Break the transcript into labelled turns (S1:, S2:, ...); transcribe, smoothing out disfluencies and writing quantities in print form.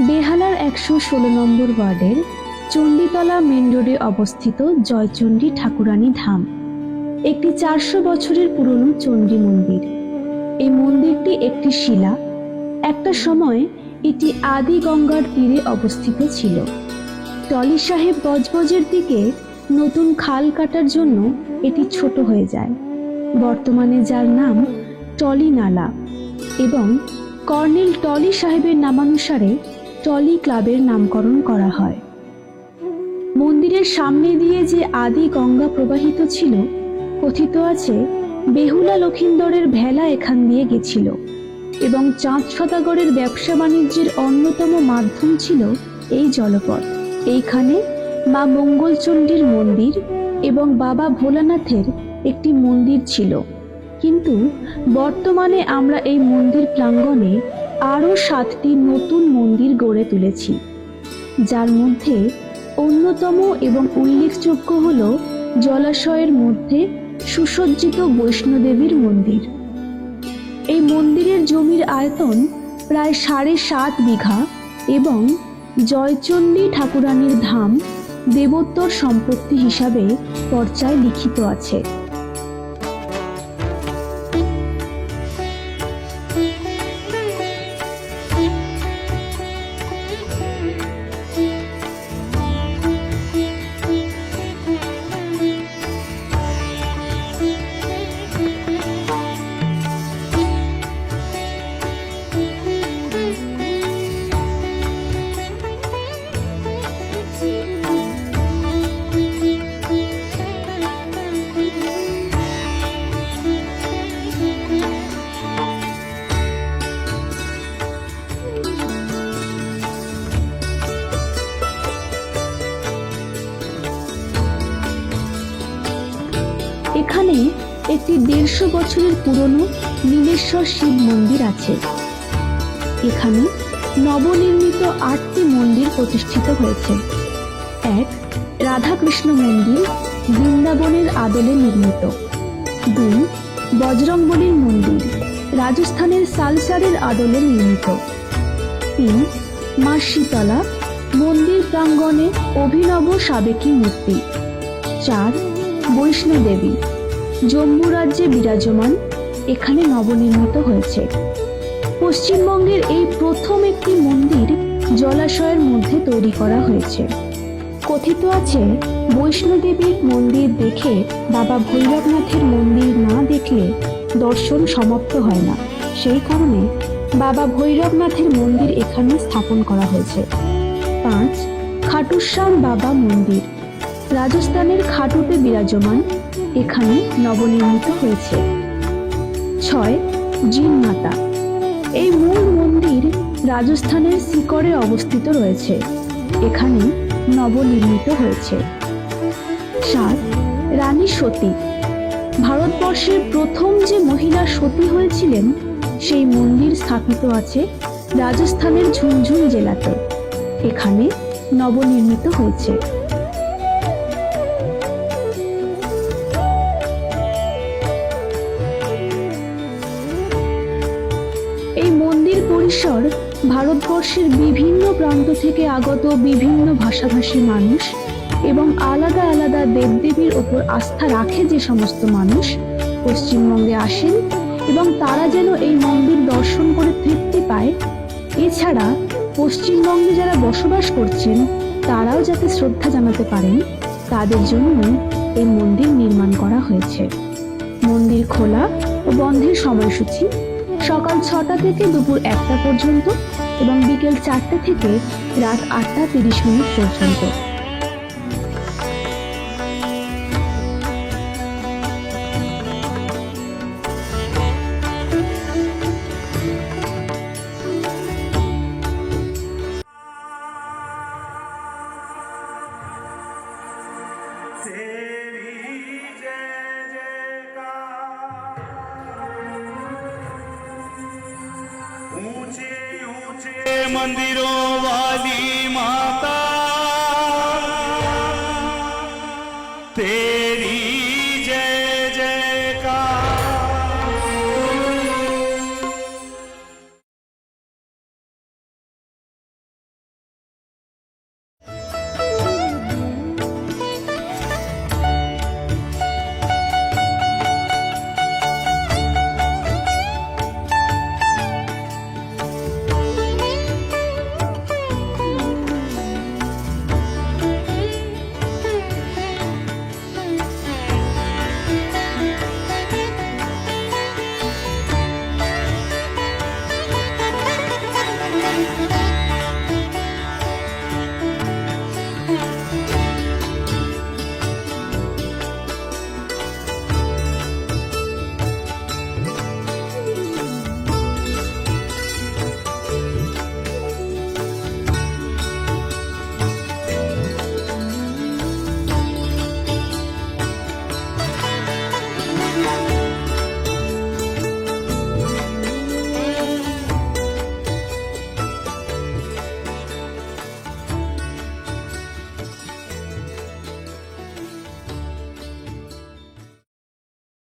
S1: বেহালার ১১৬ নম্বর ওয়ার্ডের চণ্ডীতলা মেন রোডে অবস্থিত জয়চণ্ডী ঠাকুরানী ধাম একটি ৪০০ বছরের পুরনো চণ্ডী মন্দির। এই মন্দিরটি একটি শিলা। একটা সময় এটি আদি গঙ্গার তীরে অবস্থিত ছিল। টলি সাহেব বজবজের দিকে নতুন খাল কাটার জন্য এটি ছোট হয়ে যায়, বর্তমানে যার নাম টলি নালা, এবং কর্নেল টলি সাহেবের নামানুসারে টলি ক্লাবের নামকরণ করা হয়। মন্দিরের সামনে দিয়ে যে আদি গঙ্গা প্রবাহিত ছিল, কথিত আছে বেহুলা লক্ষিন্দরের ভেলা এখান দিয়ে গেছিল এবং চাঁদ সদাগরের ব্যবসা বাণিজ্যের অন্যতম মাধ্যম ছিল এই জলপথ। এইখানে মা মঙ্গলচণ্ডীর মন্দির এবং বাবা ভোলানাথের একটি মন্দির ছিল, কিন্তু বর্তমানে আমরা এই মন্দির প্রাঙ্গণে আরও 7টি নতুন মন্দির গড়ে তুলেছি, যার মধ্যে অন্যতম এবং উল্লেখযোগ্য হল জলাশয়ের মধ্যে সুসজ্জিত বৈষ্ণোদেবীর মন্দির। এই মন্দিরের জমির আয়তন প্রায় 7.5 বিঘা এবং জয়চণ্ডী ঠাকুরানীর ধাম দেবোত্তর সম্পত্তি হিসাবে পর্চায় লিখিত আছে। এখানে একটি 150 বছরের পুরনো নীলেশ্বর শিব মন্দির আছে। এখানে নবনির্মিত 8টি মন্দির প্রতিষ্ঠিত হয়েছে। 1. রাধাকৃষ্ণ মন্দির, বৃন্দাবনের আদলে নির্মিত। 2. বজরংবলীর মন্দির, রাজস্থানের সালসারের আদলে নির্মিত। 3. মা শীতলা, মন্দির প্রাঙ্গণে অভিনব সাবেকি মূর্তি। 4. বৈষ্ণোদেবী, জম্মু রাজ্যে বিরাজমান, এখানে নবনির্মিত হয়েছে। পশ্চিমবঙ্গের এই প্রথম একটি মন্দির জলাশয়ের মধ্যে তৈরি করা হয়েছে। কথিত আছে বৈষ্ণোদেবীর মন্দির দেখে বাবা ভৈরবনাথের মন্দির না দেখলে দর্শন সমাপ্ত হয় না, সেই কারণে বাবা ভৈরবনাথের মন্দির এখানে স্থাপন করা হয়েছে। 5. খাটুশ্যাম বাবা মন্দির, রাজস্থানের খাটুতে বিরাজমান, এখানে নবনির্মিত হয়েছে। 6. জিন মাতা, এই মূল মন্দির রাজস্থানের সিকরে অবস্থিত রয়েছে, এখানে নবনির্মিত হয়েছে। 7. রানী সতী, ভারতবর্ষের প্রথম যে মহিলা সতী হয়েছিলেন সেই মন্দির স্থাপিত আছে রাজস্থানের ঝুনঝুন জেলাতে, এখানে নবনির্মিত হয়েছে। এই মন্দির পরিসর ভারতবর্ষের বিভিন্ন প্রান্ত থেকে আগত বিভিন্ন ভাষাভাষী মানুষ এবং আলাদা আলাদা দেবদেবীর ওপর আস্থা রাখে যে সমস্ত মানুষ পশ্চিমবঙ্গে আসেন এবং তারা যেন এই মন্দির দর্শন করে তৃপ্তি পায়, এছাড়া পশ্চিমবঙ্গে যারা বসবাস করছেন তারাও যাতে শ্রদ্ধা জানাতে পারেন, তাদের জন্য এই মন্দির নির্মাণ করা হয়েছে। মন্দির খোলা ও বন্ধের সময়সূচি সকাল 6টা থেকে দুপুর 1টা পর্যন্ত এবং বিকেল 4টে থেকে রাত 8টা 30 পর্যন্ত।
S2: मंदिरों वाली माता